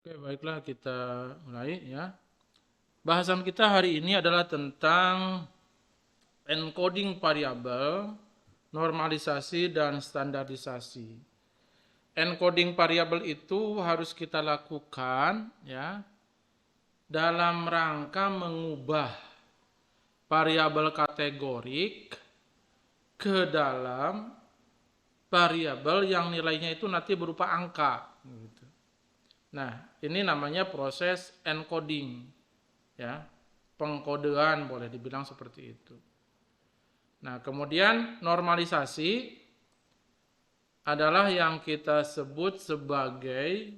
Oke, baiklah kita mulai ya. Bahasan kita hari ini adalah tentang encoding variabel, normalisasi dan standarisasi. Encoding variabel itu harus kita lakukan ya dalam rangka mengubah variabel kategorik ke dalam variabel yang nilainya itu nanti berupa angka. Nah, ini namanya proses encoding, ya, pengkodean boleh dibilang seperti itu. Nah, kemudian normalisasi adalah yang kita sebut sebagai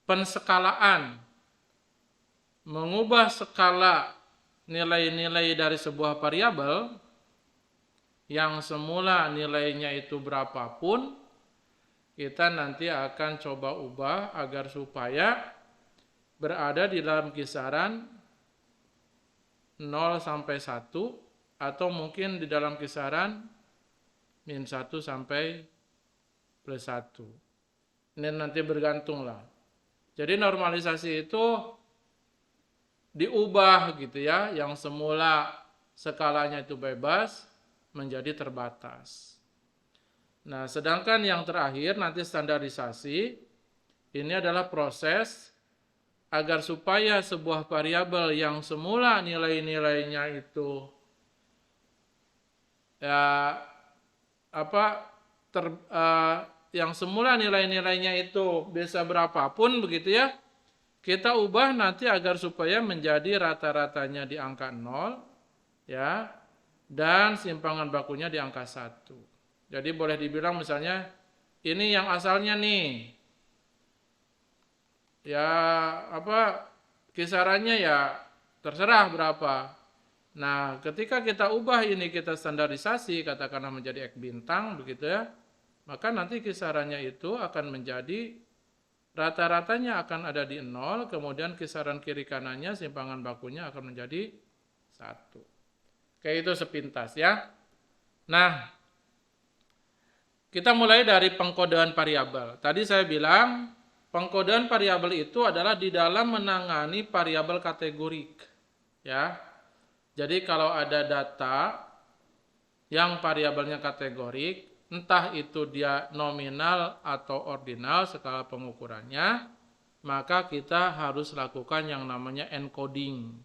penskalaan, mengubah skala nilai-nilai dari sebuah variabel yang semula nilainya itu berapapun, kita nanti akan coba ubah agar supaya berada di dalam kisaran 0 sampai 1 atau mungkin di dalam kisaran min 1 sampai plus 1. Ini nanti bergantung lah. Jadi normalisasi itu diubah gitu ya, yang semula skalanya itu bebas menjadi terbatas. Nah, sedangkan yang terakhir nanti standarisasi, ini adalah proses agar supaya sebuah variabel yang semula nilai-nilainya itu yang semula nilai-nilainya itu bisa berapapun begitu ya, kita ubah nanti agar supaya menjadi rata-ratanya di angka 0 ya, dan simpangan bakunya di angka 1. Jadi boleh dibilang misalnya ini yang asalnya nih ya kisarannya ya terserah berapa. Nah, ketika kita ubah ini, kita standarisasi katakanlah menjadi X bintang begitu ya, maka nanti kisarannya itu akan menjadi rata-ratanya akan ada di 0, kemudian kisaran kiri kanannya simpangan bakunya akan menjadi 1. Kayak itu sepintas ya. Nah, kita mulai dari pengkodean variabel. Tadi saya bilang pengkodean variabel itu adalah di dalam menangani variabel kategorik. Ya. Jadi kalau ada data yang variabelnya kategorik, entah itu dia nominal atau ordinal skala pengukurannya, maka kita harus lakukan yang namanya encoding.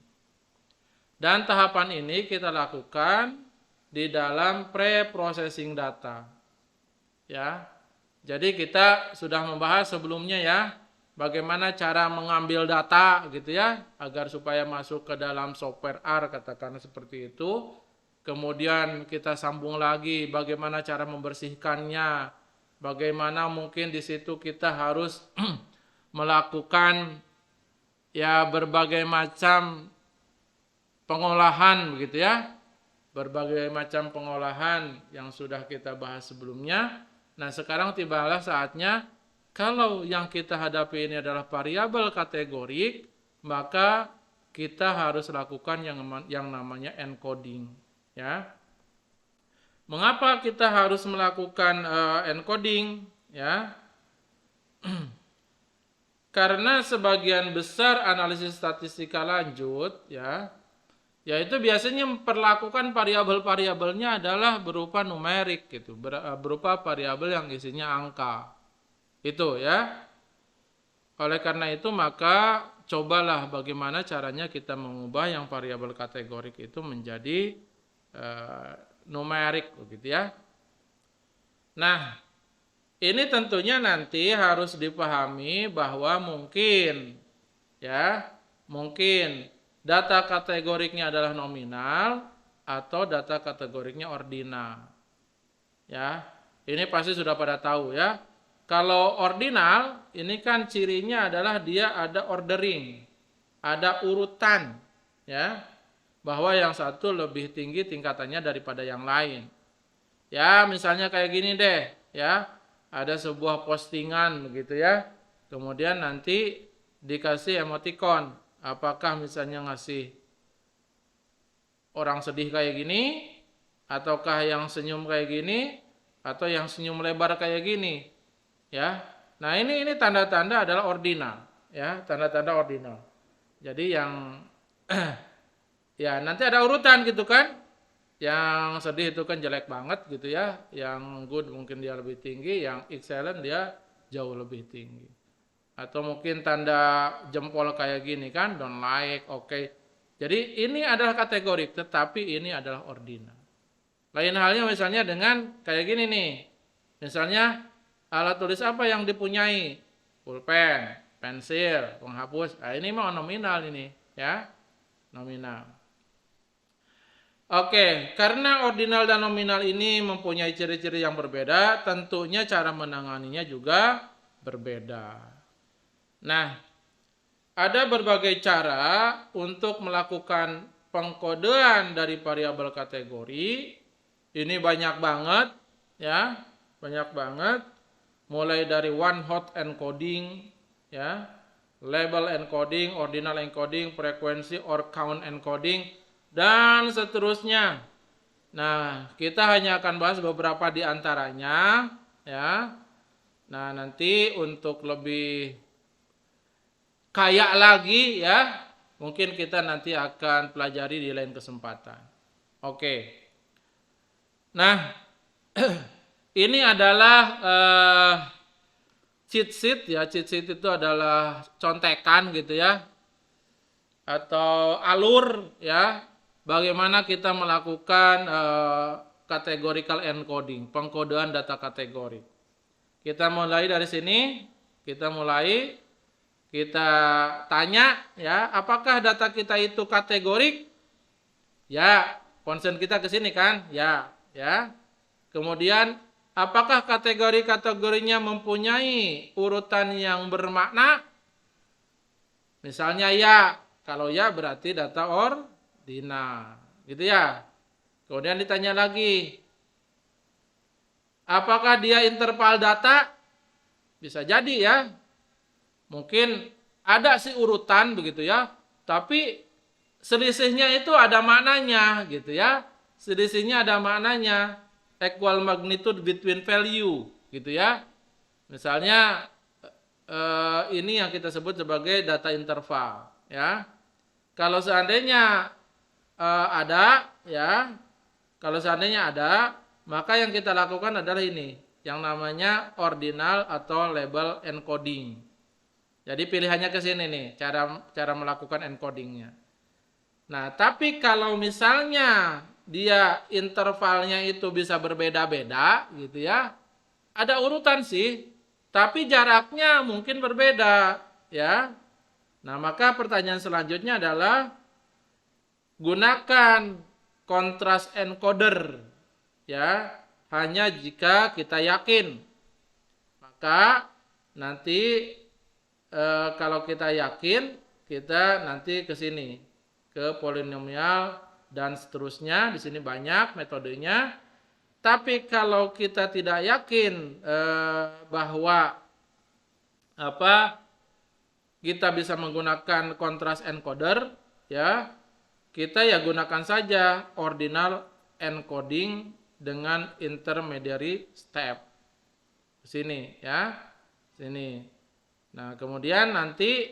Dan tahapan ini kita lakukan di dalam pre-processing data. Ya, jadi kita sudah membahas sebelumnya ya, bagaimana cara mengambil data gitu ya, agar supaya masuk ke dalam software R katakan seperti itu. Kemudian kita sambung lagi bagaimana cara membersihkannya, bagaimana mungkin di situ kita harus melakukan ya berbagai macam pengolahan begitu ya, berbagai macam pengolahan yang sudah kita bahas sebelumnya. Nah, sekarang tibalah saatnya kalau yang kita hadapi ini adalah variabel kategorik, maka kita harus lakukan yang namanya encoding, ya. Mengapa kita harus melakukan encoding, ya? Karena sebagian besar analisis statistika lanjut, ya, yaitu biasanya memperlakukan variabel-variabelnya adalah berupa numerik gitu, berupa variabel yang isinya angka. Itu ya. Oleh karena itu maka cobalah bagaimana caranya kita mengubah yang variabel kategorik itu menjadi numerik begitu ya. Nah, ini tentunya nanti harus dipahami bahwa mungkin data kategoriknya adalah nominal atau data kategoriknya ordinal. Ya, ini pasti sudah pada tahu ya. Kalau ordinal, ini kan cirinya adalah dia ada ordering, ada urutan, ya, bahwa yang satu lebih tinggi tingkatannya daripada yang lain. Ya, misalnya kayak gini deh, ya, ada sebuah postingan begitu ya, kemudian nanti dikasih emoticon. Apakah misalnya ngasih orang sedih kayak gini, ataukah yang senyum kayak gini, atau yang senyum lebar kayak gini, ya. Nah ini tanda-tanda adalah ordinal, ya, tanda-tanda ordinal. Jadi yang ya nanti ada urutan gitu kan. Yang sedih itu kan jelek banget gitu ya. Yang good mungkin dia lebih tinggi, yang excellent dia jauh lebih tinggi. Atau mungkin tanda jempol kayak gini kan, don't like, oke. Jadi ini adalah kategori, tetapi ini adalah ordinal. Lain halnya misalnya dengan kayak gini nih. Misalnya alat tulis apa yang dipunyai? Pulpen, pensil, penghapus. Nah, ini mau nominal ini, ya. Nominal. Oke, karena ordinal dan nominal ini mempunyai ciri-ciri yang berbeda, tentunya cara menanganinya juga berbeda. Nah, ada berbagai cara untuk melakukan pengkodean dari variabel kategori. Ini banyak banget, ya, banyak banget. Mulai dari one hot encoding, ya, label encoding, ordinal encoding, frequency or count encoding, dan seterusnya. Nah, kita hanya akan bahas beberapa di antaranya, ya. Nah, nanti untuk lebih kaya lagi ya, mungkin kita nanti akan pelajari di lain kesempatan. Oke. Nah, ini adalah cheat sheet ya. Cheat sheet itu adalah contekan gitu ya, atau alur ya, bagaimana kita melakukan categorical encoding, pengkodean data kategori. Kita mulai dari sini, kita tanya ya, apakah data kita itu kategorik? Ya, concern kita ke sini kan? Ya, ya. Kemudian apakah kategori-kategorinya mempunyai urutan yang bermakna? Misalnya ya, kalau ya berarti data ordinal, gitu ya. Kemudian ditanya lagi, apakah dia interval data? Bisa jadi ya. Mungkin ada sih urutan begitu ya, tapi selisihnya itu ada maknanya gitu ya. Selisihnya ada maknanya, equal magnitude between value gitu ya. Misalnya ini yang kita sebut sebagai data interval ya. Kalau seandainya ada ya, kalau seandainya ada, maka yang kita lakukan adalah ini, yang namanya ordinal atau label encoding. Jadi pilihannya ke sini nih, cara melakukan encodingnya. Nah, tapi kalau misalnya dia intervalnya itu bisa berbeda-beda gitu ya, ada urutan sih, tapi jaraknya mungkin berbeda ya. Nah, maka pertanyaan selanjutnya adalah gunakan contrast encoder ya, hanya jika kita yakin. Maka nanti kalau kita yakin, kita nanti ke sini, ke polinomial dan seterusnya. Di sini banyak metodenya. Tapi kalau kita tidak yakin bahwa kita bisa menggunakan contrast encoder, ya, kita ya gunakan saja ordinal encoding dengan intermediary step. Sini ya, sini. Nah, kemudian nanti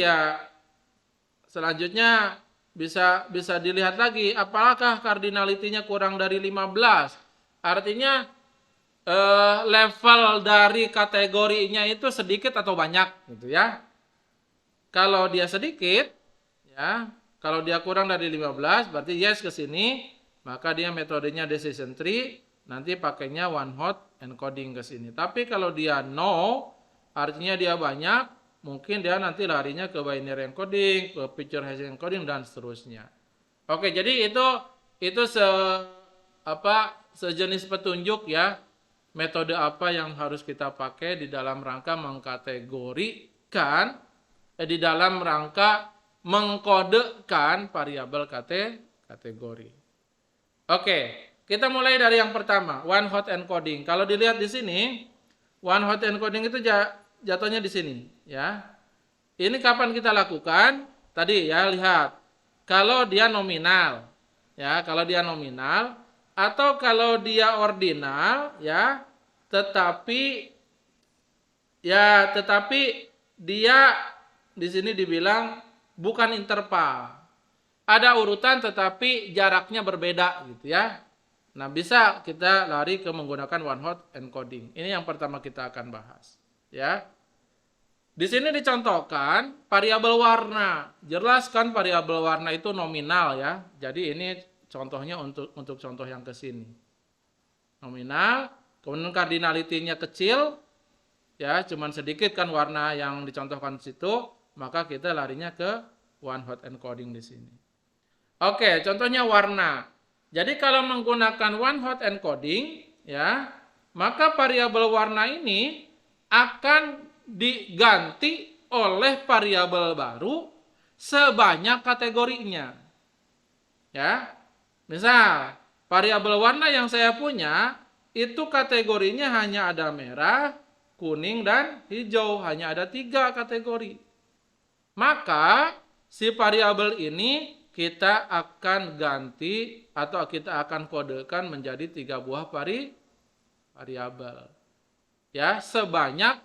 ya selanjutnya bisa dilihat lagi apakah cardinality-nya kurang dari 15. Artinya level dari kategorinya itu sedikit atau banyak gitu ya. Kalau dia sedikit ya, kalau dia kurang dari 15 berarti yes ke sini, maka dia metodenya decision tree, nanti pakainya one hot encoding ke sini. Tapi kalau dia no, artinya dia banyak, mungkin dia nanti larinya ke binary encoding, ke picture hash encoding dan seterusnya. Oke, jadi itu sejenis petunjuk ya, metode apa yang harus kita pakai di dalam rangka mengkategorikan, di dalam rangka mengkodekan variabel kategori. Oke, kita mulai dari yang pertama, one hot encoding. Kalau dilihat di sini, one hot encoding itu jatuhnya di sini, ya. Ini kapan kita lakukan? Tadi ya, lihat. Kalau dia nominal, ya, kalau dia nominal atau kalau dia ordinal, ya, tetapi Ya, tetapi dia di sini dibilang bukan interval. Ada urutan tetapi jaraknya berbeda gitu ya. Nah, bisa kita lari ke menggunakan one hot encoding. Ini yang pertama kita akan bahas, ya. Di sini dicontohkan variabel warna. Jelas kan variabel warna itu nominal ya. Jadi ini contohnya untuk contoh yang ke sini. Nominal, kemudian cardinality-nya kecil, ya, cuman sedikit kan warna yang dicontohkan di situ, maka kita larinya ke one hot encoding di sini. Oke, contohnya warna. Jadi kalau menggunakan one hot encoding, ya, maka variabel warna ini akan diganti oleh variabel baru sebanyak kategorinya. Ya. Misal, variabel warna yang saya punya itu kategorinya hanya ada merah, kuning, dan hijau. Hanya ada 3 kategori. Maka si variabel ini kita akan ganti atau kita akan kodekan menjadi 3 buah variabel. Ya, sebanyak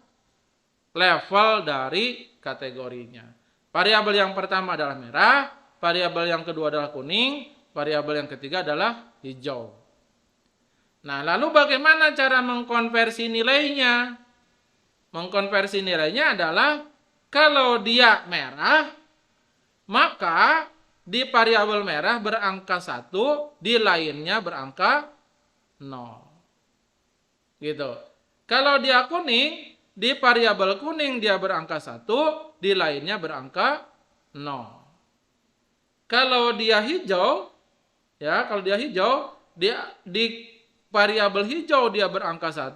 level dari kategorinya. Variabel yang pertama adalah merah, variabel yang kedua adalah kuning, variabel yang ketiga adalah hijau. Nah, lalu bagaimana cara mengkonversi nilainya? Mengkonversi nilainya adalah kalau dia merah, maka di variabel merah berangka 1, di lainnya berangka 0. Gitu. Kalau dia kuning, di variabel kuning dia berangka 1, di lainnya berangka 0. Kalau dia hijau, ya, kalau dia hijau, dia di variabel hijau dia berangka 1,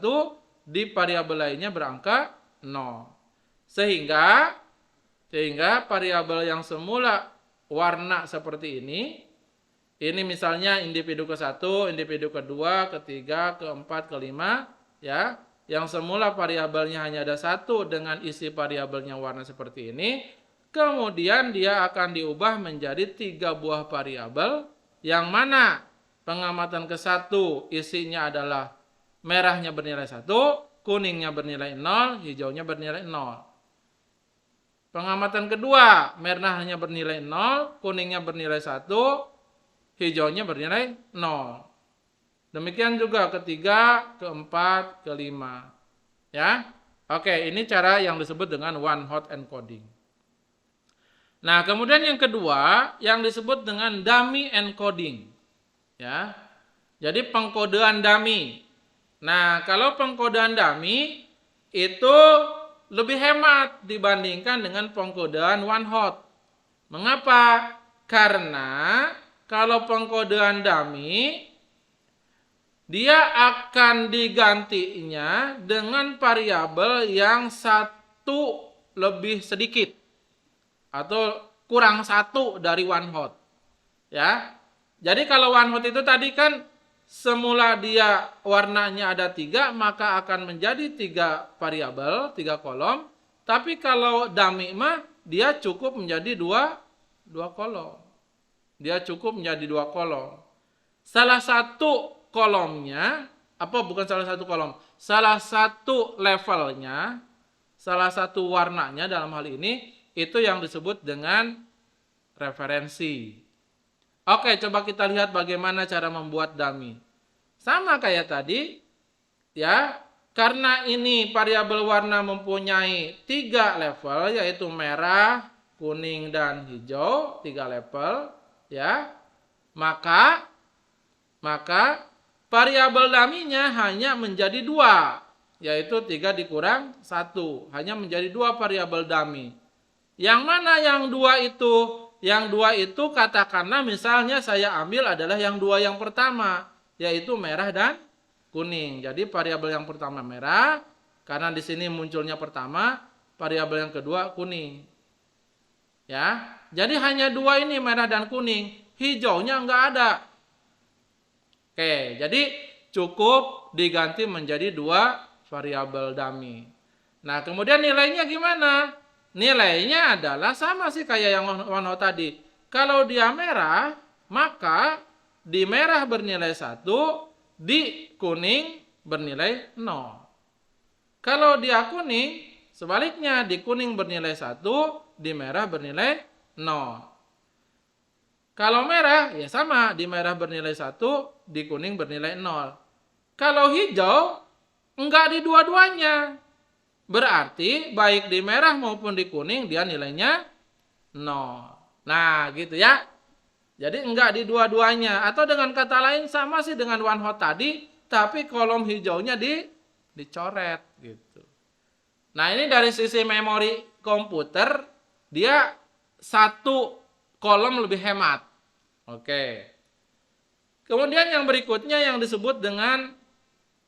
di variabel lainnya berangka 0. Sehingga variabel yang semula warna seperti ini misalnya individu ke-1, individu ke-2, ke-3, ke-4, ke-5, ya, yang semula variabelnya hanya ada 1 dengan isi variabelnya warna seperti ini, kemudian dia akan diubah menjadi 3 buah variabel, yang mana pengamatan ke-1 isinya adalah merahnya bernilai 1, kuningnya bernilai 0, hijaunya bernilai 0. Pengamatan kedua, merahnya bernilai 0, kuningnya bernilai 1, hijaunya bernilai 0. Demikian juga ketiga, keempat, kelima. Ya. Oke, ini cara yang disebut dengan one hot encoding. Nah, kemudian yang kedua yang disebut dengan dummy encoding. Ya. Jadi pengkodean dummy. Nah, kalau pengkodean dummy itu lebih hemat dibandingkan dengan pengkodean one hot. Mengapa? Karena kalau pengkodean dummy dia akan digantinya dengan variabel yang 1 lebih sedikit atau kurang 1 dari one hot. Ya. Jadi kalau one hot itu tadi kan semula dia warnanya ada 3, maka akan menjadi 3 variabel, 3 kolom. Tapi kalau dummy mah dia cukup menjadi 2 kolom. Dia cukup menjadi 2 kolom. Salah satu kolomnya, bukan salah satu kolom, salah satu levelnya, salah satu warnanya dalam hal ini, itu yang disebut dengan referensi. Oke, coba kita lihat bagaimana cara membuat dummy. Sama kayak tadi, ya, karena ini variabel warna mempunyai 3 level, yaitu merah, kuning, dan hijau, 3 level, ya, maka variabel dummy-nya hanya menjadi 2, yaitu 3 dikurang 1, hanya menjadi 2 variabel dummy. Yang mana yang 2 itu? Yang 2 itu katakanlah misalnya saya ambil adalah yang 2 yang pertama, yaitu merah dan kuning. Jadi variabel yang pertama merah, karena di sini munculnya pertama, variabel yang kedua kuning. Ya, jadi hanya 2 ini merah dan kuning, hijaunya enggak ada. Oke, jadi cukup diganti menjadi 2 variabel dummy. Nah, kemudian nilainya gimana? Nilainya adalah sama sih kayak yang one hot tadi. Kalau dia merah, maka di merah bernilai 1, di kuning bernilai 0. Kalau dia kuning, Sebaliknya di kuning bernilai 1, di merah bernilai 0. Kalau merah ya sama, di merah bernilai 1, di kuning bernilai 0. Kalau hijau enggak di dua-duanya. Berarti baik di merah maupun di kuning dia nilainya 0. Nah gitu ya. Jadi enggak di dua-duanya. Atau dengan kata lain sama sih dengan one hot tadi, tapi kolom hijaunya dicoret gitu. Nah ini dari sisi memori komputer, dia satu kolom lebih hemat. Oke. Kemudian yang berikutnya yang disebut dengan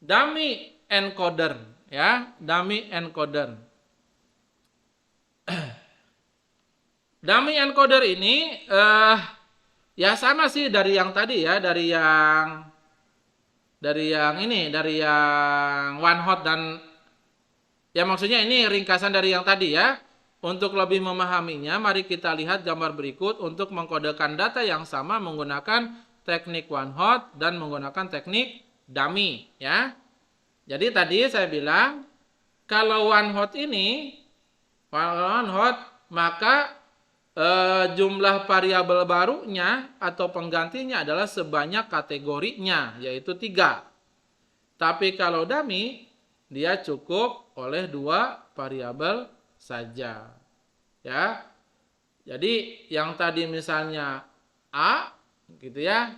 dummy encoder. Ya, dummy encoder. Dummy encoder ini ya sama sih dari yang tadi ya, dari yang one hot dan ya maksudnya ini ringkasan dari yang tadi ya. Untuk lebih memahaminya, mari kita lihat gambar berikut untuk mengkodekan data yang sama menggunakan teknik one hot dan menggunakan teknik dummy ya. Jadi tadi saya bilang kalau one hot maka jumlah variabel barunya atau penggantinya adalah sebanyak kategorinya, yaitu 3. Tapi kalau dummy, dia cukup oleh 2 variabel saja. Ya. Jadi yang tadi misalnya A gitu ya.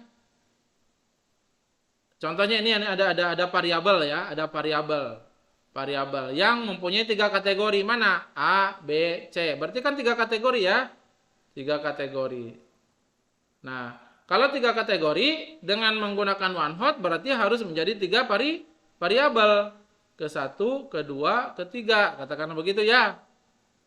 Contohnya ini ada variabel ya, ada variabel yang mempunyai 3 kategori. Mana? A, B, C. Berarti kan 3 kategori ya. 3 kategori. Nah, kalau 3 kategori dengan menggunakan one hot berarti harus menjadi 3 variabel. Ke 1, ke 2, ke 3. Katakanlah begitu ya.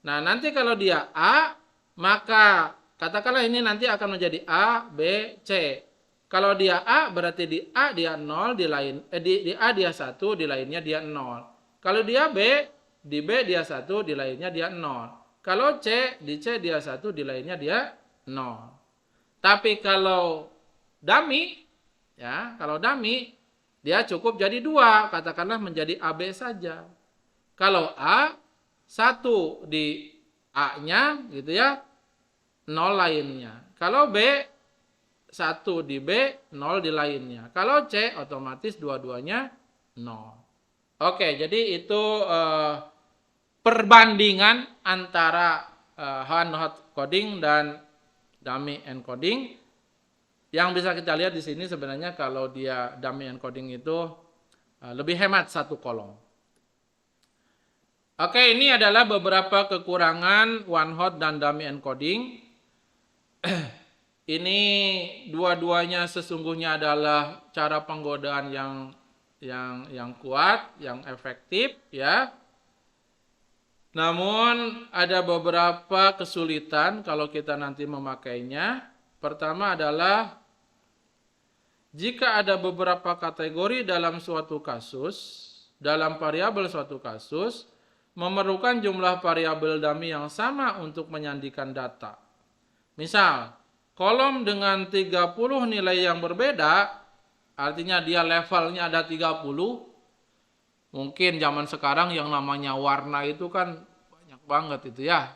Nah, nanti kalau dia A, maka katakanlah ini nanti akan menjadi A, B, C. Kalau dia A, berarti di A dia 0, di A dia 1, di lainnya dia 0. Kalau dia B, di B dia 1, di lainnya dia 0. Kalau C, di C dia 1, di lainnya dia 0. Tapi kalau dummy, ya, dia cukup jadi 2, katakanlah menjadi AB saja. Kalau A, 1 di A-nya gitu ya, 0 lainnya. Kalau B, 1 di B, 0 di lainnya. Kalau C, otomatis dua-duanya 0. Oke, jadi itu perbandingan antara one hot coding dan dummy encoding. Yang bisa kita lihat di sini sebenarnya kalau dia dummy encoding itu lebih hemat 1 kolom. Oke, ini adalah beberapa kekurangan one hot dan dummy encoding. Ini dua-duanya sesungguhnya adalah cara penggodaan yang kuat, yang efektif ya. Namun ada beberapa kesulitan kalau kita nanti memakainya. Pertama adalah jika ada beberapa kategori dalam suatu kasus, dalam variabel suatu kasus, memerlukan jumlah variabel dummy yang sama untuk menyandikan data. Misal, kolom dengan 30 nilai yang berbeda, artinya dia levelnya ada 30. Mungkin zaman sekarang yang namanya warna itu kan banyak banget itu ya.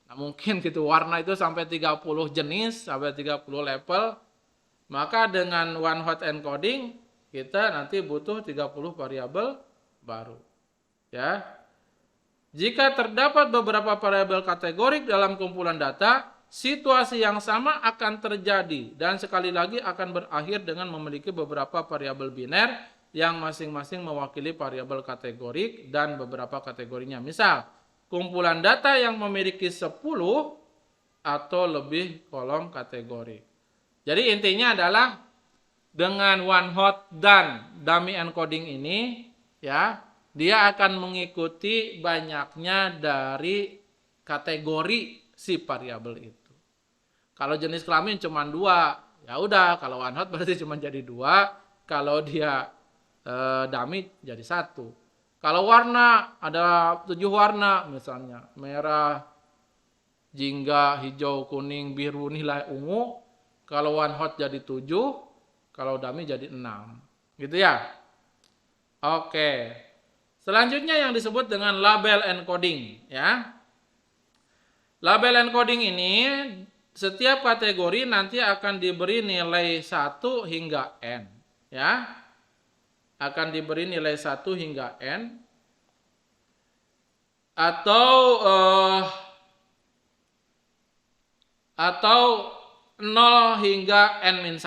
Nah, mungkin gitu warna itu sampai 30 jenis, sampai 30 level. Maka dengan one hot encoding, kita nanti butuh 30 variabel baru. Ya. Jika terdapat beberapa variabel kategorik dalam kumpulan data, situasi yang sama akan terjadi dan sekali lagi akan berakhir dengan memiliki beberapa variabel biner yang masing-masing mewakili variabel kategorik dan beberapa kategorinya. Misal, kumpulan data yang memiliki 10 atau lebih kolom kategori. Jadi intinya adalah dengan one hot dan dummy encoding ini ya, dia akan mengikuti banyaknya dari kategori si variabel itu. Kalau jenis kelamin cuma 2, ya udah kalau one hot berarti cuma jadi 2, kalau dia dummy jadi 1. Kalau warna ada 7 warna misalnya, merah, jingga, hijau, kuning, biru, nilai ungu. Kalau one hot jadi 7, kalau dummy jadi 6. Gitu ya. Oke. Selanjutnya yang disebut dengan label encoding, ya. Label encoding ini setiap kategori nanti akan diberi nilai 1 hingga N, ya. Akan diberi nilai 1 hingga N atau 0 hingga N-1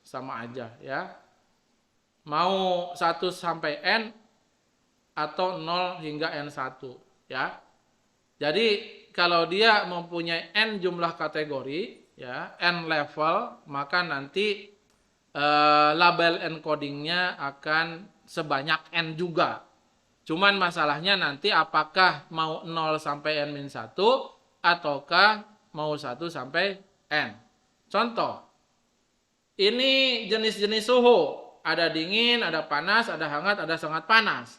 sama aja, ya. Mau 1 sampai N atau 0 hingga N1, ya. Jadi kalau dia mempunyai N jumlah kategori, ya, N level, maka nanti label encodingnya akan sebanyak N juga. Cuman masalahnya nanti apakah mau 0 sampai N-1 ataukah mau 1 sampai N. Contoh, ini jenis-jenis suhu. Ada dingin, ada panas, ada hangat, ada sangat panas.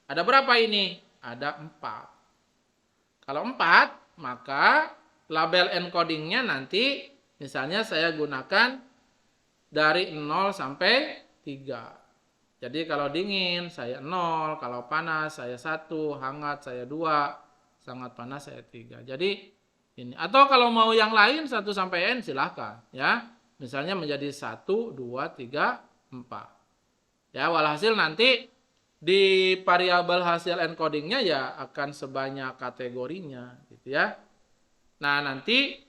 Ada berapa ini? Ada 4. Kalau 4, maka label encodingnya nanti misalnya saya gunakan dari 0 sampai 3. Jadi kalau dingin saya 0, kalau panas saya 1, hangat saya 2, sangat panas saya 3. Jadi ini. Atau kalau mau yang lain 1 sampai N silahkan, ya. Misalnya menjadi 1, 2, 3, 4. Ya, walhasil nanti di variabel hasil encodingnya ya akan sebanyak kategorinya, gitu ya. Nah, nanti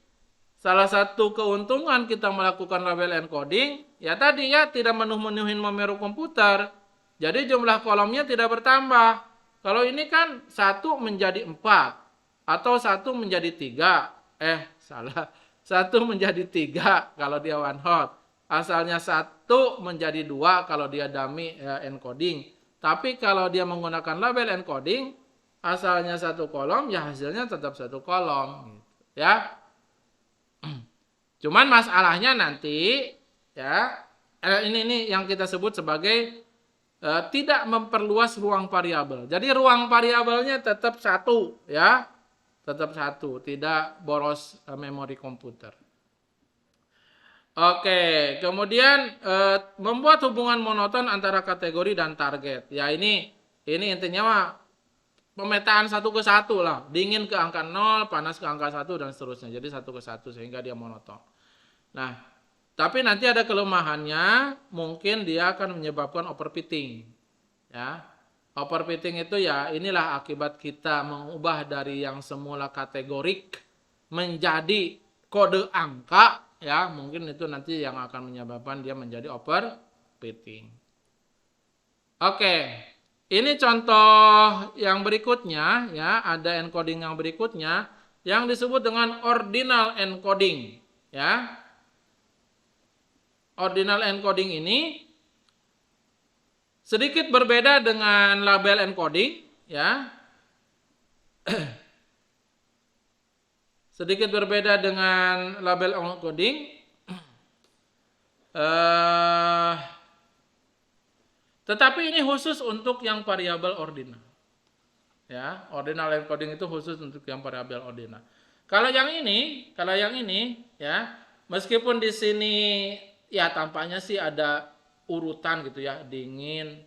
salah satu keuntungan kita melakukan label encoding, ya tadi ya tidak menuhin memori komputer. Jadi jumlah kolomnya tidak bertambah. Kalau ini kan 1 menjadi 4 atau 1 menjadi 3. Salah. 1 menjadi 3 kalau dia one hot. Asalnya 1 menjadi 2 kalau dia dummy encoding. Tapi kalau dia menggunakan label encoding, asalnya 1 kolom, ya hasilnya tetap 1 kolom. Gitu, ya. Cuman masalahnya nanti, ya, ini yang kita sebut sebagai tidak memperluas ruang variabel. Jadi ruang variabelnya tetap 1, ya, tetap 1, tidak boros memori komputer. Oke, kemudian membuat hubungan monoton antara kategori dan target. Ya ini intinya mah pemetaan 1 ke 1 lah. Dingin ke angka 0, panas ke angka 1 dan seterusnya. Jadi 1 ke 1 sehingga dia monoton. Nah, tapi nanti ada kelemahannya, mungkin dia akan menyebabkan overfitting. Ya. Overfitting itu ya inilah akibat kita mengubah dari yang semula kategorik menjadi kode angka. Ya, mungkin itu nanti yang akan menyebabkan dia menjadi overfitting. Oke, ini contoh yang berikutnya, ya, ada encoding yang berikutnya yang disebut dengan ordinal encoding, ya. Ordinal encoding ini sedikit berbeda dengan label encoding, ya. Sedikit berbeda dengan label encoding. Tetapi ini khusus untuk yang variabel ordinal. Ya, ordinal encoding itu khusus untuk yang variabel ordinal. Kalau yang ini, ya, meskipun di sini ya tampaknya sih ada urutan gitu ya, dingin,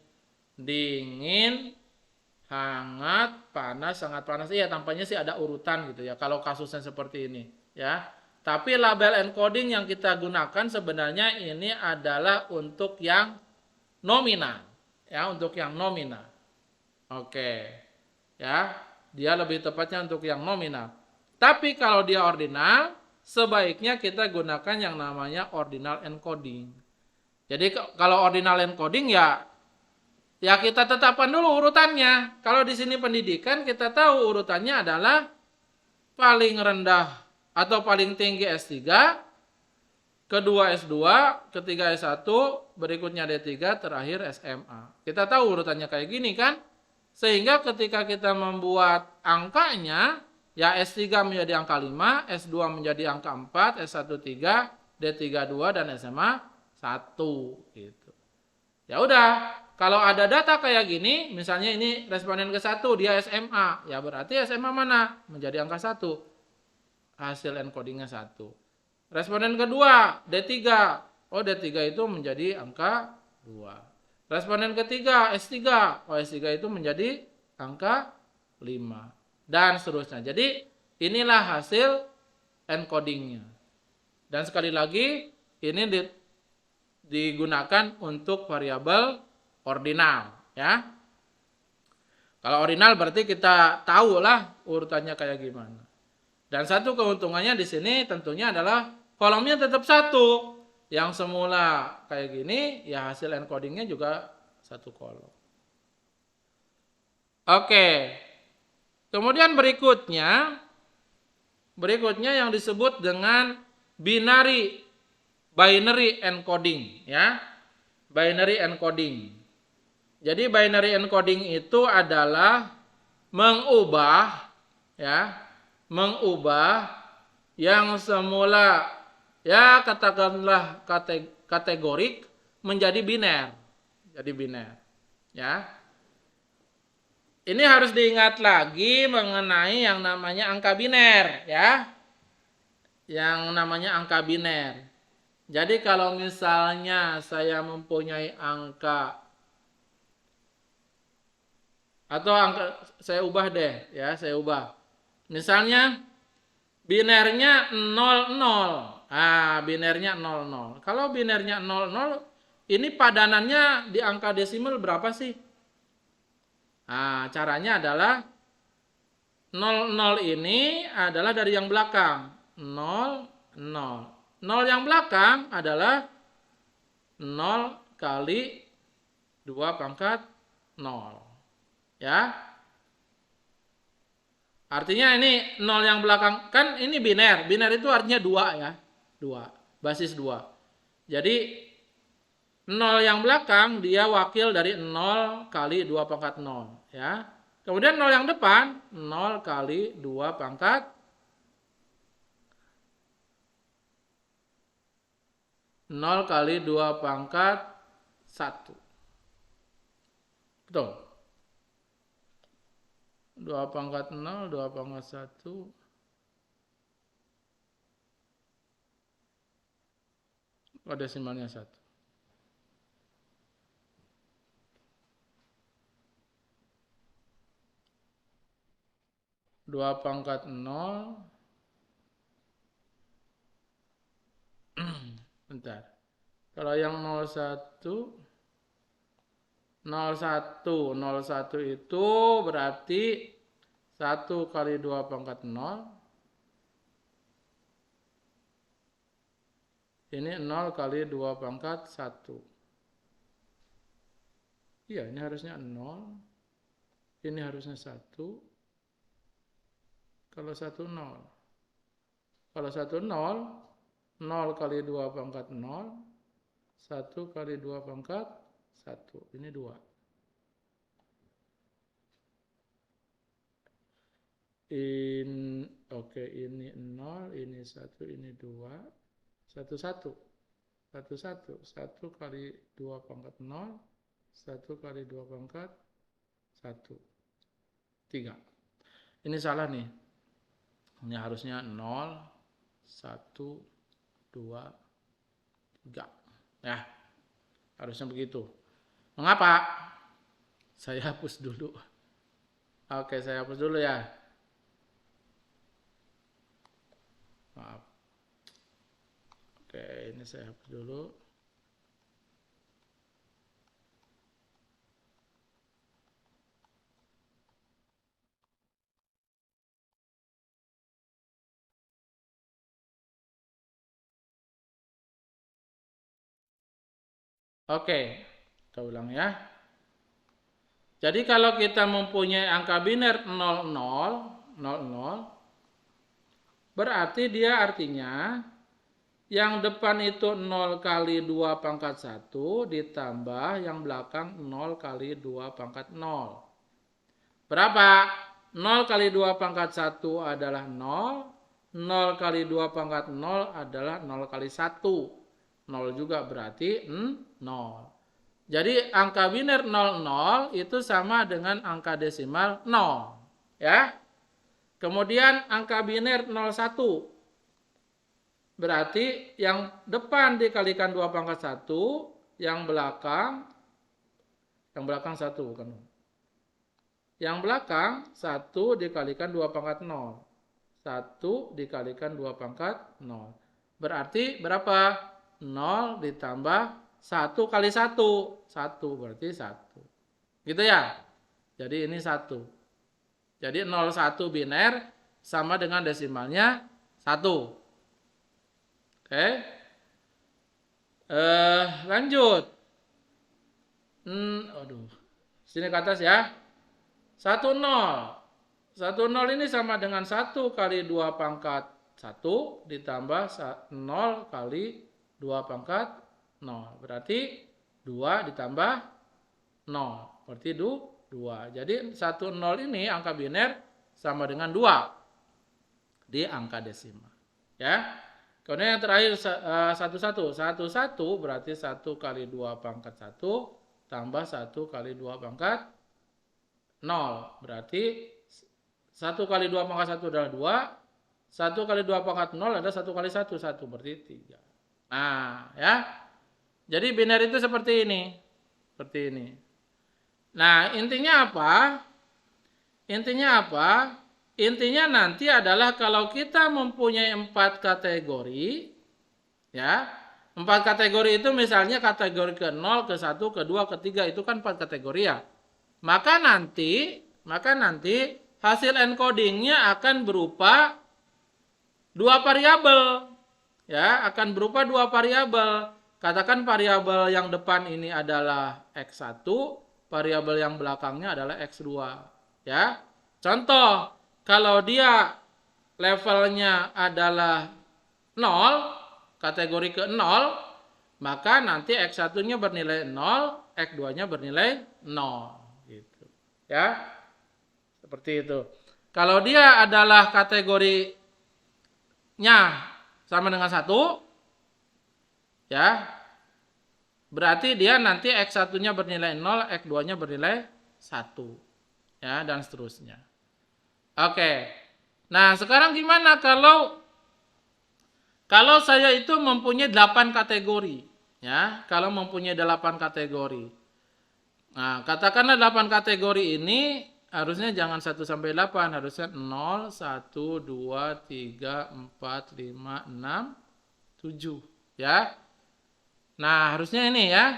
hangat, panas, sangat panas. Iya, tampaknya sih ada urutan gitu ya kalau kasusnya seperti ini, ya. Tapi label encoding yang kita gunakan sebenarnya ini adalah untuk yang nominal, ya, untuk yang nominal. Oke. Ya, dia lebih tepatnya untuk yang nominal. Tapi kalau dia ordinal, sebaiknya kita gunakan yang namanya ordinal encoding. Jadi kalau ordinal encoding ya kita tetapkan dulu urutannya. Kalau di sini pendidikan kita tahu urutannya adalah paling rendah atau paling tinggi S3, kedua S2, ketiga S1, berikutnya D3, terakhir SMA. Kita tahu urutannya kayak gini kan? Sehingga ketika kita membuat angkanya, ya S3 menjadi angka 5, S2 menjadi angka 4, S1 3, D3 2 dan SMA 1 gitu. Ya udah, kalau ada data kayak gini, misalnya ini responden ke-1, dia SMA, ya berarti SMA mana? Menjadi angka 1. Hasil encodingnya 1. Responden kedua, D3. Oh, D3 itu menjadi angka 2. Responden ketiga S3. Oh, S3 itu menjadi angka 5. Dan seterusnya. Jadi inilah hasil encodingnya. Dan sekali lagi ini digunakan untuk variabel ordinal. Ya. Kalau ordinal berarti kita tahu lah urutannya kayak gimana. Dan satu keuntungannya di sini tentunya adalah kolomnya tetap satu. Yang semula kayak gini, ya hasil encodingnya juga satu kolom. Oke. Kemudian berikutnya yang disebut dengan binary encoding, ya. Binary encoding. Jadi binary encoding itu adalah mengubah yang semula ya katakanlah kategorik menjadi biner. Jadi biner, ya. Ini harus diingat lagi mengenai yang namanya angka biner, ya. Yang namanya angka biner. Jadi kalau misalnya saya mempunyai angka atau angka saya ubah deh, ya, saya ubah. Misalnya binernya 00. Binernya 00. Kalau binernya 00, ini padanannya di angka desimal berapa sih? Caranya adalah 00 ini adalah dari yang belakang. 0, 0. 0 yang belakang adalah 0 kali 2 pangkat 0. Ya. Artinya ini 0 yang belakang, kan ini biner. Biner itu artinya 2 ya. 2. Basis 2. Jadi 0 yang belakang dia wakil dari 0 kali 2 pangkat 0. Ya. Kemudian 0 yang depan 0 kali 2 pangkat 0 kali 2 pangkat 1. Betul. 2 pangkat 0, 2 pangkat 1. Oh, desimalnya 1. 2 pangkat 0. Bentar. Kalau yang 01 itu berarti 1 kali 2 pangkat 0. Ini 0 kali 2 pangkat 1. Iya, ini harusnya 0. Ini harusnya 1. Kalau 1 0. Kalau 1 0, 0 kali 2 pangkat 0. 1 kali 2 pangkat 1. Ini 2. Oke, ini 0, ini 1, ini 2. 1 1. 1 1. 1 kali 2 pangkat 0. 1 kali 2 pangkat 1. 3. Ini salah nih. Ini harusnya 0, 1, 2, 3. Ya, harusnya begitu. Mengapa? Saya hapus dulu. Oke, saya hapus dulu ya. Maaf. Oke, ini saya hapus dulu. Oke, kita ulang ya. Jadi kalau kita mempunyai angka biner 00, berarti dia artinya yang depan itu 0 kali 2 pangkat 1 ditambah yang belakang 0 kali 2 pangkat 0. Berapa? 0 kali 2 pangkat 1 adalah 0. 0 kali 2 pangkat 0 adalah 0 kali 1. 0 juga berarti 0. Jadi angka biner 00 itu sama dengan angka desimal 0. Ya. Kemudian angka biner 01. Berarti yang depan dikalikan 2 pangkat 1, yang belakang Yang belakang 1 bukan. Yang belakang 1 dikalikan 2 pangkat 0. 1 dikalikan 2 pangkat 0. Berarti berapa? 0 ditambah 1 kali 1. 1 berarti 1. Gitu ya? Jadi ini 1. Jadi 01 biner sama dengan desimalnya 1. Oke. Lanjut. Aduh. Sini ke atas ya. 10. 10 ini sama dengan 1 kali 2 pangkat 1 ditambah 0 kali 2 pangkat 0. Berarti 2 ditambah 0. Berarti 2. Jadi 10 ini angka biner sama dengan 2 di angka desimal. Ya. Kemudian yang terakhir 11. 11 berarti 1 kali 2 pangkat 1 tambah 1 kali 2 pangkat 0. Berarti 1 kali 2 pangkat 1 adalah 2. 1 kali 2 pangkat 0 adalah 1 kali 1. 1 berarti 3. Nah, ya. Jadi biner itu seperti ini. Seperti ini. Nah, intinya apa? Intinya apa? Intinya nanti adalah kalau kita mempunyai 4 kategori, ya, 4 kategori itu misalnya kategori ke 0, ke 1, ke 2, ke 3 itu kan 4 kategori ya. Maka nanti hasil encodingnya akan berupa 2 variabel, ya, akan berupa 2 variabel. Katakan variabel yang depan ini adalah X1, variabel yang belakangnya adalah X2, ya. Contoh, kalau dia levelnya adalah 0, kategori ke 0, maka nanti X1-nya bernilai 0, X2-nya bernilai 0. Gitu. Ya, seperti itu. Kalau dia adalah kategorinya sama dengan 1, ya, berarti dia nanti X1-nya bernilai 0, X2-nya bernilai 1. Ya, dan seterusnya. Oke. Nah, sekarang gimana kalau saya itu mempunyai 8 kategori, ya. Kalau mempunyai 8 kategori. Nah, katakanlah 8 kategori ini harusnya jangan 1 sampai 8, harusnya 0, 1, 2, 3, 4, 5, 6, 7, ya. Nah, harusnya ini ya.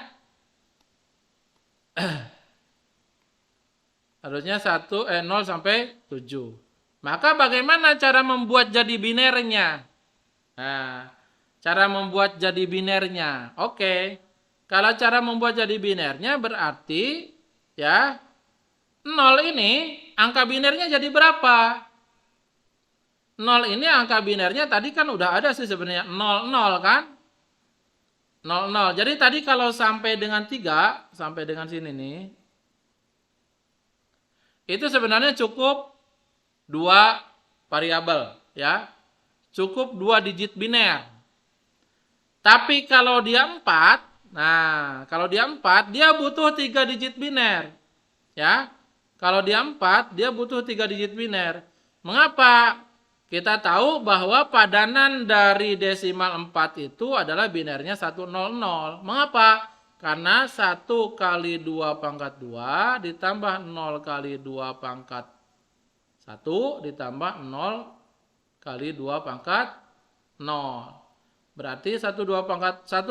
Harusnya 0 sampai 7. Maka bagaimana cara membuat jadi binernya? Nah, cara membuat jadi binernya. Oke. Kalau cara membuat jadi binernya berarti ya 0 ini angka binernya jadi berapa? 0 ini angka binernya tadi kan udah ada sih sebenarnya 0 0 kan? 0 0. Jadi tadi kalau sampai dengan 3, sampai dengan sini nih, itu sebenarnya cukup 2 variabel, ya. Cukup 2 digit biner. Tapi kalau dia 4, nah, kalau dia 4, dia butuh 3 digit biner. Ya. Kalau dia 4, dia butuh 3 digit biner. Mengapa? Kita tahu bahwa padanan dari desimal 4 itu adalah binernya 100. Mengapa? Karena 1 kali 2 pangkat 2 ditambah 0 kali 2 pangkat 1 ditambah 0 kali 2 pangkat 0. Berarti 1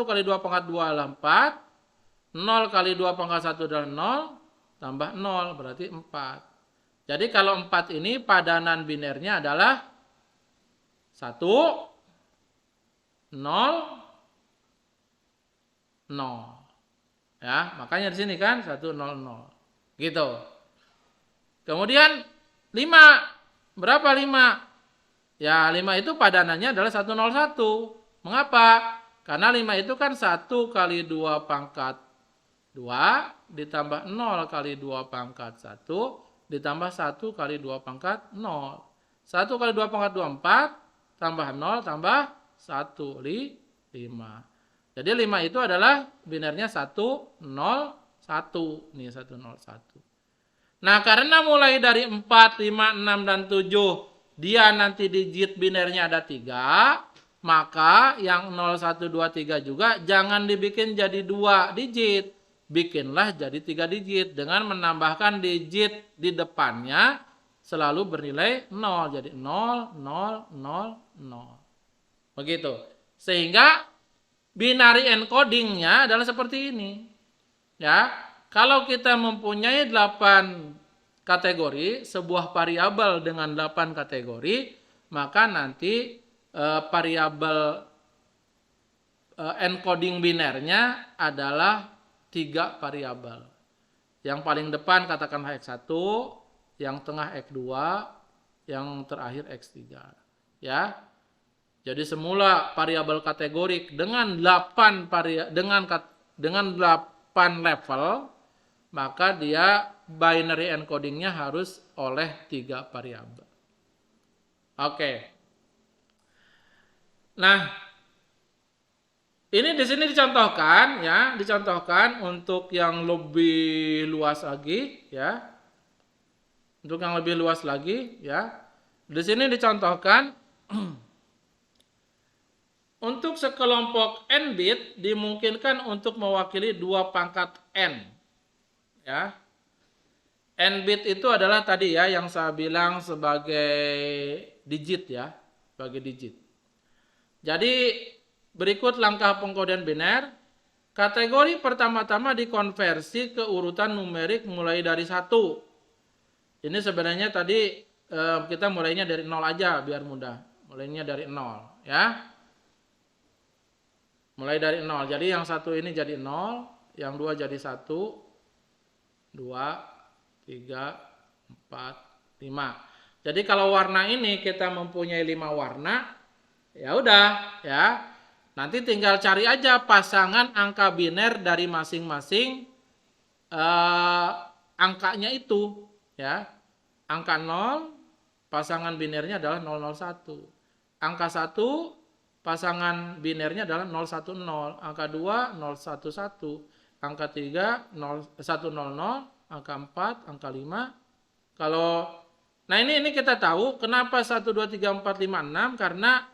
kali 2 pangkat 2 adalah 4. 0 kali 2 pangkat 1 adalah 0. Tambah 0 berarti 4. Jadi kalau 4 ini padanan binernya adalah 1, 0, 0. Ya, makanya di sini kan 1, 0, 0. Gitu. Kemudian 5. Berapa 5? Ya, 5 itu padanannya adalah 101. Mengapa? Karena 5 itu kan 1 kali 2 pangkat 2 ditambah 0 kali 2 pangkat 1 ditambah 1 kali 2 pangkat 0. 1 kali 2 pangkat 2, 4 tambah 0 tambah 1, 5. Jadi 5 itu adalah binernya 101. Nih 101. Nah, karena mulai dari 4, 5, 6, dan 7 dia nanti digit binernya ada 3, maka yang 0, 1, 2, 3 juga jangan dibikin jadi 2 digit. bikinlah jadi 3 digit dengan menambahkan digit di depannya selalu bernilai 0. Jadi 0, 0, 0, 0. Begitu. Sehingga binary encodingnya adalah seperti ini. Ya, kalau kita mempunyai 8 kategori, sebuah variabel dengan 8 kategori, maka nanti variabel encoding binernya adalah 3 variabel. Yang paling depan katakanlah X1, yang tengah X2, yang terakhir X3. Ya. Jadi semula variabel kategorik dengan 8 level, maka dia binary encodingnya harus oleh 3 variabel. Oke. Nah, ini di sini dicontohkan ya, dicontohkan untuk yang lebih luas lagi ya. Untuk yang lebih luas lagi ya. Di sini dicontohkan untuk sekelompok n bit dimungkinkan untuk mewakili 2 pangkat n. Ya. N bit itu adalah tadi ya yang saya bilang sebagai digit ya, sebagai digit. Jadi berikut langkah pengkodean biner. Kategori pertama-tama dikonversi ke urutan numerik mulai dari 1. Ini sebenarnya tadi kita mulainya dari 0 aja biar mudah. Mulainya dari 0 ya. Mulai dari 0. Jadi yang 1 ini jadi 0, yang 2 jadi 1, 2, 3, 4, 5. Jadi kalau warna ini kita mempunyai 5 warna, ya udah ya. Nanti tinggal cari aja pasangan angka biner dari masing-masing angkanya itu ya. Angka 0 pasangan binernya adalah 001. Angka 1 pasangan binernya adalah 010. Angka 2 011. Angka 3 100, angka 4, angka 5. Nah ini kita tahu kenapa 1 2 3 4 5 6 karena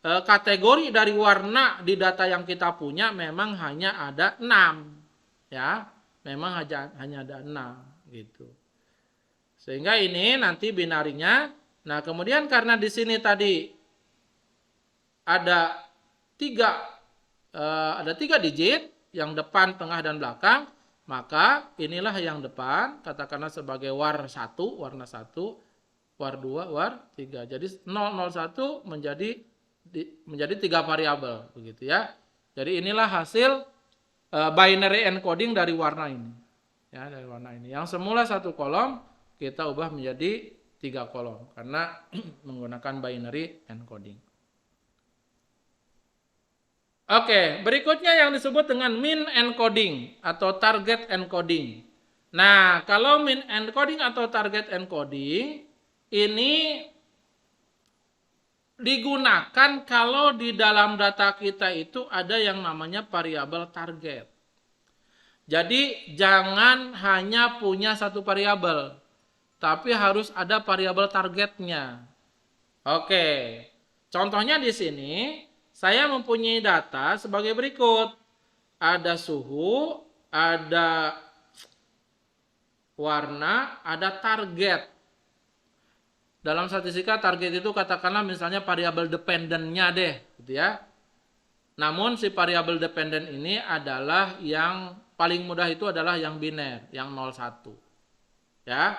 kategori dari warna di data yang kita punya memang hanya ada 6 ya, memang hanya ada 6 gitu. Sehingga ini nanti binarinya. Nah kemudian karena di sini tadi ada 3 digit yang depan, tengah dan belakang, maka inilah yang depan katakanlah sebagai warna 1, war 2, war 3. Jadi 001 menjadi 3 variabel begitu ya. Jadi inilah hasil binary encoding dari warna ini. Ya, dari warna ini. Yang semula 1 kolom kita ubah menjadi 3 kolom karena menggunakan binary encoding. Oke, berikutnya yang disebut dengan min encoding atau target encoding. Nah, kalau min encoding atau target encoding ini digunakan kalau di dalam data kita itu ada yang namanya variabel target. Jadi jangan hanya punya 1 variabel, tapi harus ada variabel targetnya. Oke, contohnya di sini saya mempunyai data sebagai berikut. Ada suhu, ada warna, ada target. Dalam statistika target itu katakanlah misalnya variabel dependennya deh, gitu ya. Namun si variabel dependen ini adalah yang paling mudah itu adalah yang biner, yang 01. Ya.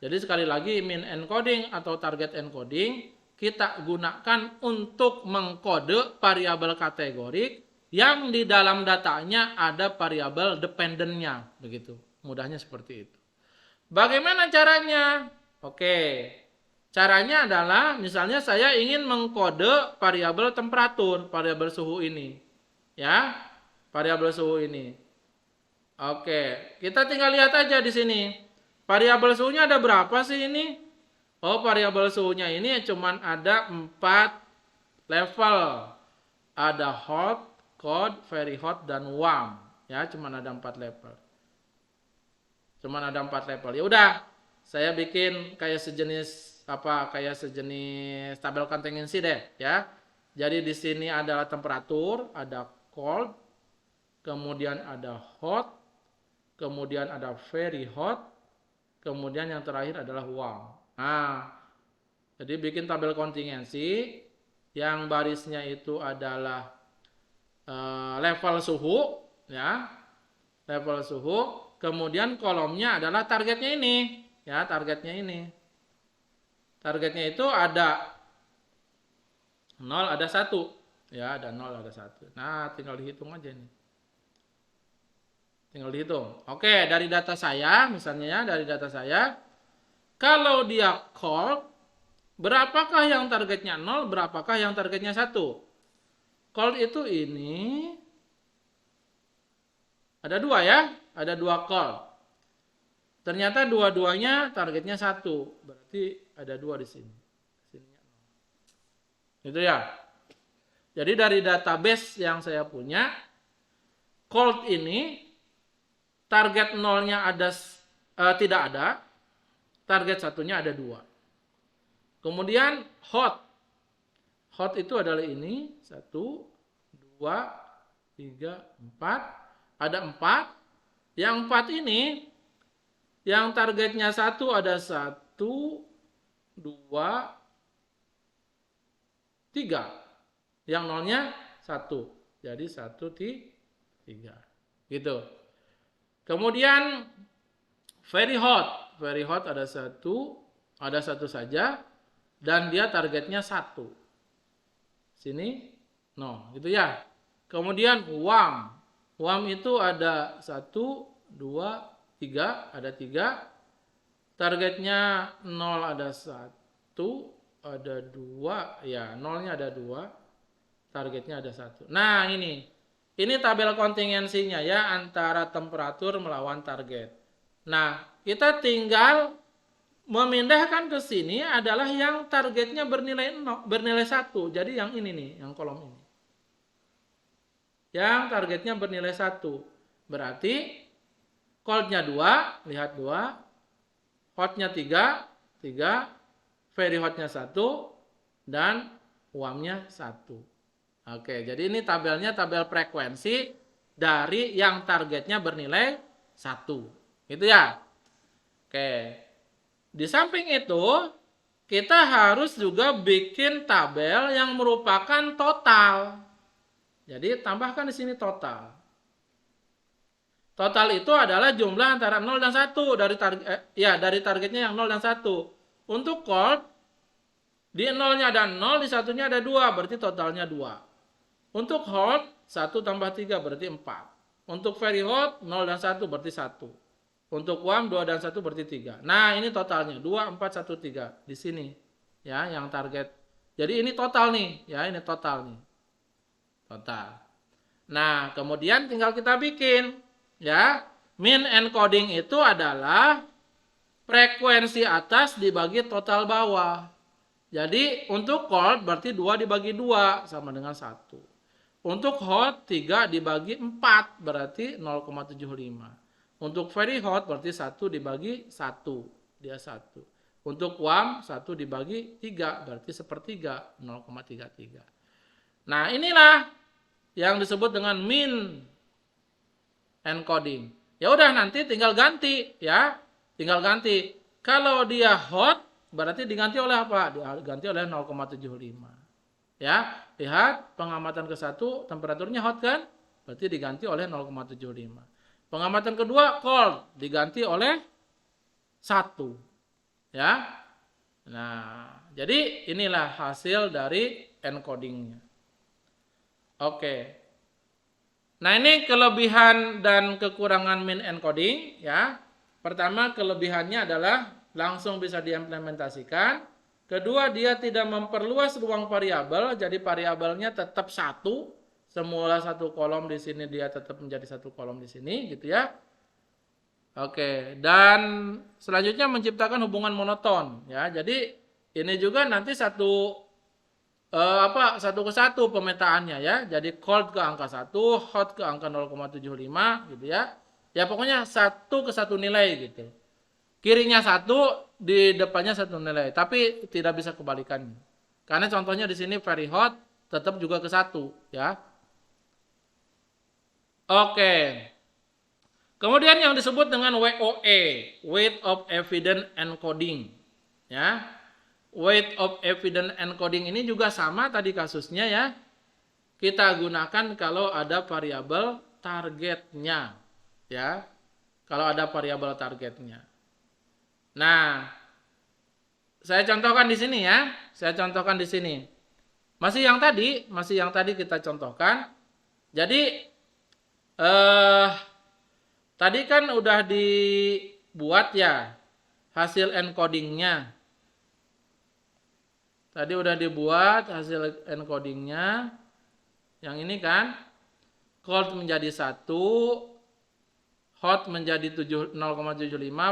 Jadi sekali lagi min encoding atau target encoding kita gunakan untuk mengkode variabel kategorik yang di dalam datanya ada variabel dependennya, begitu. Mudahnya seperti itu. Bagaimana caranya? Oke. Caranya adalah misalnya saya ingin mengkode variabel temperatur, variabel suhu ini. Ya, variabel suhu ini. Oke, kita tinggal lihat aja di sini. Variabel suhunya ada berapa sih ini? Oh, variabel suhunya ini cuma ada 4 level. Ada hot, cold, very hot, dan warm. Ya, cuma ada 4 level. Cuma ada 4 level. Ya udah, saya bikin kayak sejenis tabel kontingensi deh, ya. Jadi di sini adalah temperatur, ada cold, kemudian ada hot, kemudian ada very hot, kemudian yang terakhir adalah warm. Nah, jadi bikin tabel kontingensi yang barisnya itu adalah level suhu, ya, level suhu. Kemudian kolomnya adalah targetnya ini, ya, targetnya ini. Targetnya itu ada 0, ada 1, ya, ada 0, ada 1. Nah, tinggal dihitung aja nih. Tinggal dihitung. Oke, dari data saya, misalnya ya, dari data saya, kalau dia cold, berapakah yang targetnya 0, berapakah yang targetnya 1? Cold itu ini, ada 2 ya, ada 2 cold. Ternyata dua-duanya targetnya 1, berarti ada 2 di sini. Sininya 0. Gitu ya. Jadi dari database yang saya punya, cold ini target 0-nya ada tidak ada, target 1-nya ada 2. Kemudian hot. Hot itu adalah ini, 1, 2, 3, 4. Ada 4. Yang 4 ini, yang targetnya 1 ada 1, 2, 3. Yang 0-nya 1. Jadi 1, 3. Gitu. Kemudian very hot. Very hot ada 1 saja. Dan dia targetnya 1. Sini 0, gitu ya. Kemudian warm. Warm itu ada 1, 2, 3, ada 3. Targetnya 0 ada 1, ada 2, ya 0-nya ada 2. Targetnya ada 1. Nah, ini tabel kontingensinya ya, antara temperatur melawan target. Nah, kita tinggal memindahkan ke sini adalah yang targetnya bernilai 1. Jadi yang ini nih, yang kolom ini. Yang targetnya bernilai 1. Berarti cold-nya 2, lihat 2. Hot-nya 3, very hot-nya 1, dan warm-nya 1. Oke, jadi ini tabelnya tabel frekuensi dari yang targetnya bernilai 1. Gitu ya. Oke. Di samping itu, kita harus juga bikin tabel yang merupakan total. Jadi tambahkan di sini total. Total itu adalah jumlah antara 0 dan 1 dari targetnya yang 0 dan 1. Untuk cold, di 0-nya ada 0, di 1-nya ada 2, berarti totalnya 2. Untuk hot, 1 tambah 3 berarti 4. Untuk very hot, 0 dan 1 berarti 1. Untuk warm 2 dan 1 berarti 3. Nah, ini totalnya 2, 4, 1, 3 di sini. Ya, yang target. Jadi ini total nih, ya, ini total nih. Total. Nah, kemudian tinggal kita bikin, ya. Mean encoding itu adalah frekuensi atas dibagi total bawah. Jadi untuk cold berarti 2 dibagi 2 sama dengan 1. Untuk hot 3 dibagi 4 berarti 0,75. Untuk very hot berarti 1 dibagi 1, dia 1. Untuk warm 1 dibagi 3 berarti sepertiga, 0,33. Nah, inilah yang disebut dengan mean encoding. Ya udah, nanti tinggal ganti ya. Tinggal ganti. Kalau dia hot berarti diganti oleh apa? Diganti oleh 0,75. Ya, lihat pengamatan ke-1 temperaturnya hot kan? Berarti diganti oleh 0,75. Pengamatan kedua cold diganti oleh 1. Ya. Nah, jadi inilah hasil dari encodingnya. Oke. Nah, ini kelebihan dan kekurangan mean encoding ya. Pertama, kelebihannya adalah langsung bisa diimplementasikan. Kedua, dia tidak memperluas ruang variabel, jadi variabelnya tetap 1. Semula 1 kolom di sini dia tetap menjadi 1 kolom di sini gitu ya. Oke, dan selanjutnya menciptakan hubungan monoton ya. Jadi ini juga nanti satu ke satu pemetaannya ya. Jadi cold ke angka 1, hot ke angka 0,75 gitu ya. Ya pokoknya 1 ke 1 nilai gitu. Kirinya 1, di depannya 1 nilai, tapi tidak bisa kebalikannya. Karena contohnya di sini very hot tetap juga ke 1 ya. Oke. Kemudian yang disebut dengan WOE, Weight of Evidence Encoding. Ya. Weight of Evidence Encoding ini juga sama tadi kasusnya ya. Kita gunakan kalau ada variabel targetnya. Ya. Kalau ada variabel targetnya. Nah, saya contohkan di sini ya. Saya contohkan di sini. Masih yang tadi kita contohkan. Jadi tadi kan udah dibuat ya hasil encodingnya. Tadi udah dibuat hasil encodingnya. Yang ini kan cold menjadi 1, hot menjadi 0,75,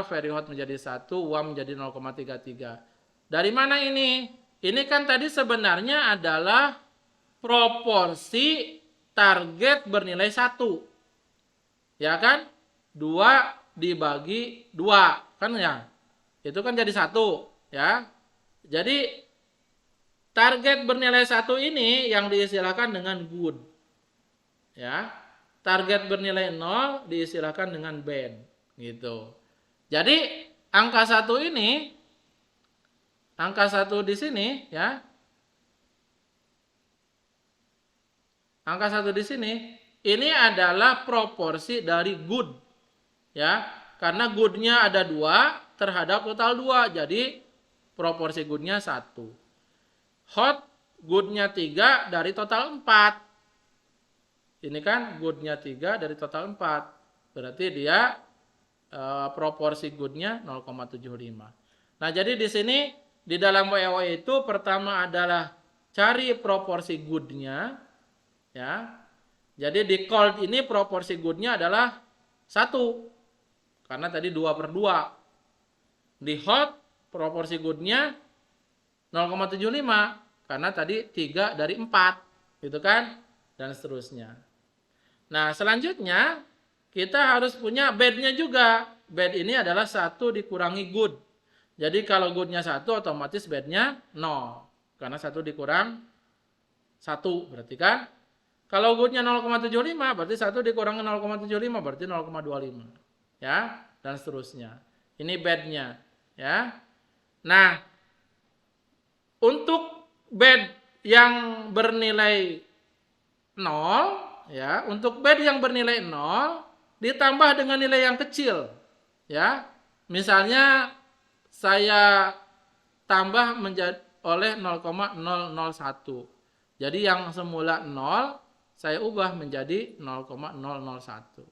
very hot menjadi 1, warm menjadi 0,33. Dari mana ini? Ini kan tadi sebenarnya adalah proporsi target bernilai 1. Ya kan? 2 dibagi 2. Kan ya? Itu kan jadi 1. Ya. Jadi target bernilai 1 ini yang diistilahkan dengan good. Ya. Target bernilai 0 diistilahkan dengan bad. Gitu. Jadi angka 1 ini, angka 1 di sini ya. Angka 1 di sini, ini adalah proporsi dari good. Ya, karena goodnya ada 2 terhadap total 2. Jadi proporsi goodnya 1. Hot, goodnya 3 dari total 4. Ini kan goodnya 3 dari total 4. Berarti dia proporsi goodnya 0,75. Nah, jadi di sini di dalam WOE itu pertama adalah cari proporsi goodnya. Ya. Jadi di cold ini proporsi goodnya adalah 1. Karena tadi 2/2. Di hot proporsi goodnya 0,75. Karena tadi 3 dari 4. Gitu kan? Dan seterusnya. Nah, selanjutnya kita harus punya badnya juga. Bad ini adalah 1 dikurangi good. Jadi kalau goodnya 1 otomatis badnya 0. Karena 1 dikurang 1 berarti kan? Kalau goodnya 0,75 berarti 1 dikurangi 0,75 berarti 0,25. Ya, dan seterusnya. Ini badnya. Ya. Nah, untuk bad yang bernilai 0, ya, untuk bad yang bernilai 0 ditambah dengan nilai yang kecil. Ya. Misalnya saya tambah menjadi oleh 0,001. Jadi yang semula 0 saya ubah menjadi 0,001.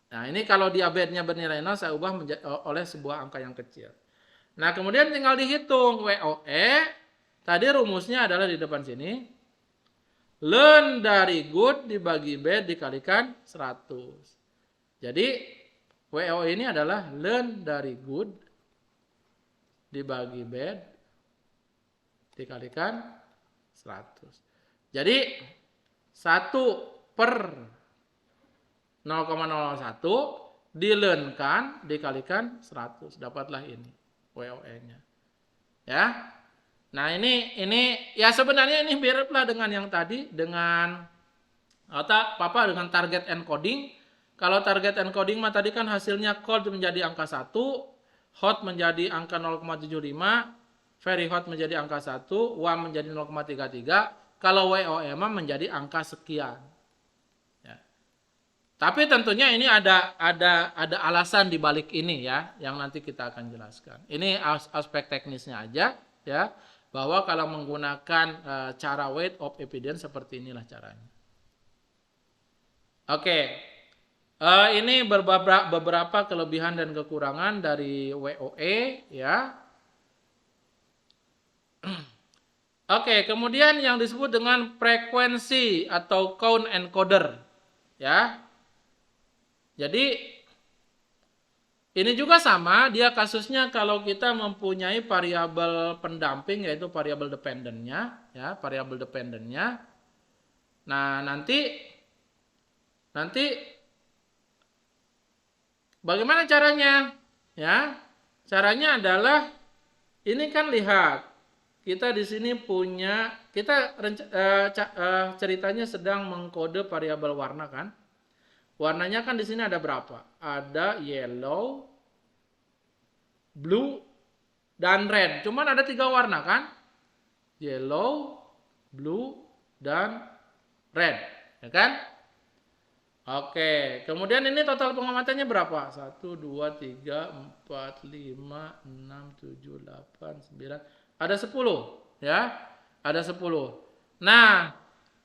Nah, ini kalau dia badnya bernilai 0 saya ubah oleh sebuah angka yang kecil. Nah, kemudian tinggal dihitung WOE. Tadi rumusnya adalah di depan sini. Learn dari good dibagi bad dikalikan 100. Jadi WOE ini adalah learn dari good dibagi bad dikalikan 100. Jadi 1 per 0,01 dilearnkan dikalikan 100. Dapatlah ini WOE-nya. Ya. Nah, ini ya sebenarnya ini miriplah dengan yang tadi dengan dengan target encoding. Kalau target encoding mah tadi kan hasilnya cold menjadi angka 1, hot menjadi angka 0,75, very hot menjadi angka 1, warm menjadi 0,33. Kalau WOE mah menjadi angka sekian. Tapi tentunya ini ada alasan di balik ini ya, yang nanti kita akan jelaskan. Ini aspek teknisnya aja ya, bahwa kalau menggunakan cara weight of evidence seperti inilah caranya. Oke, ini beberapa kelebihan dan kekurangan dari WOE ya. Oke, kemudian yang disebut dengan frekuensi atau count encoder ya. Jadi ini juga sama, dia kasusnya kalau kita mempunyai variabel pendamping yaitu variabel dependennya, ya, variabel dependennya. Nah, nanti bagaimana caranya? Ya, caranya adalah ini kan lihat, kita di sini punya ceritanya sedang mengkode variabel warna kan. Warnanya kan di sini ada berapa? Ada yellow, blue, dan red. Cuman ada 3 warna kan? Yellow, blue, dan red. Ya kan? Oke, kemudian ini total pengamatannya berapa? 1, 2, 3, 4, 5, 6, 7, 8, 9. Ada 10. Ya, ada 10. Nah,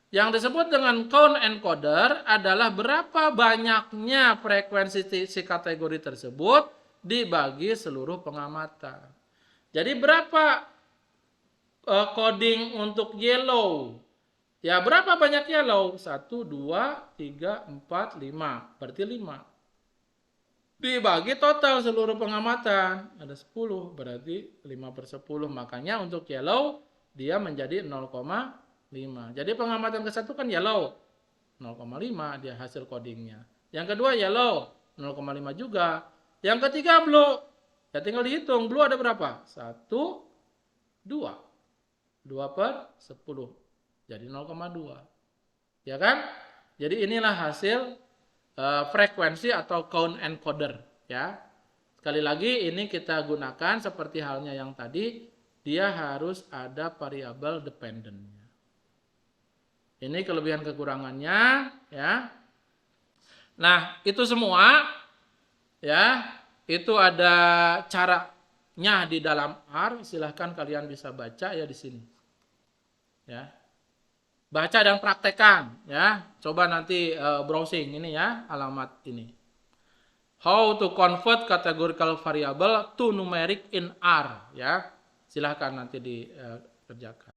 yang disebut dengan count encoder adalah berapa banyaknya frekuensi si kategori tersebut dibagi seluruh pengamatan. Jadi berapa coding untuk yellow? Ya, berapa banyak yellow? 1, 2, 3, 4, 5. Berarti 5. Dibagi total seluruh pengamatan. Ada 10. Berarti 5/10. Makanya untuk yellow dia menjadi 0,5. Jadi pengamatan ke-1 kan yellow. 0,5 dia hasil codingnya. Yang kedua yellow. 0,5 juga. Yang ketiga blue. Ya tinggal dihitung. Blue ada berapa? 1, 2. 2/10. Jadi 0,2. Ya kan? Jadi inilah hasil frekuensi atau count encoder. Ya. Sekali lagi ini kita gunakan seperti halnya yang tadi. Dia harus ada variabel dependentnya. Ini kelebihan kekurangannya. Ya. Nah itu semua. Ya. Itu ada caranya di dalam R. Silahkan kalian bisa baca ya di sini. Ya. Baca dan praktekkan ya. Coba nanti browsing ini ya, alamat ini. How to convert categorical variable to numeric in R ya. Silahkan nanti dikerjakan.